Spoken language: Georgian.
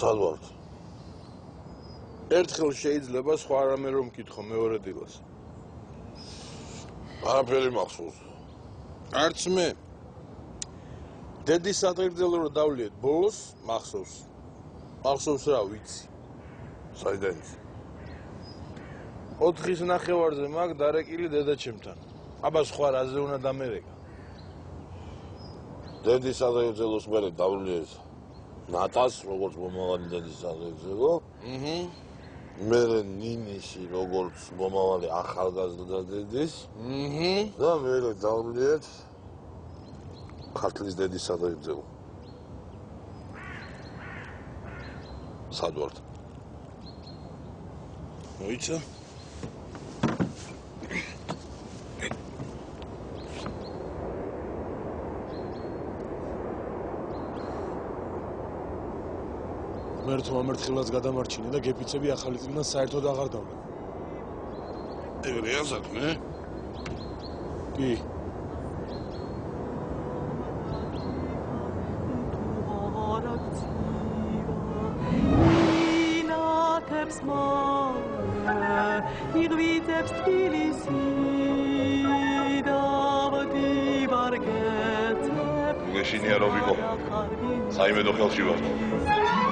სად ვართ? ერთხელ შეიძლება სხვა რამე რომ მკითხო მეორე დილას. არაფერი მახსოვს. არც მე. დედის საყრდელო რომ დავლიეთ ბოლოს მახსოვს. მახსოვს რა ვიცი. საიდან ის? 4-ის ნახევარზე მაგ დარეკილი დედაჩემთან. აბა სხვა რაზე უნდა დამერეკა. დედის საყრდელოს მერე დავლიეთ ნატას როგორც მომავალი დედის საყრდელო. მერე ნინიში როგორც მომავალი ახალგაზრდა დედის. და მერე დავლიეთ ქართლის დედის საყრდელო. სად ვართ? მოიცა? მერტო ამერთხილაც გადამარჩინე და გეფიცები ახალი წლიდან საერთოდ აღარ დავლე. ეგრეა საქმე? კი. გეშინია რომ ვიყო. საიმედო ხელში ვარ.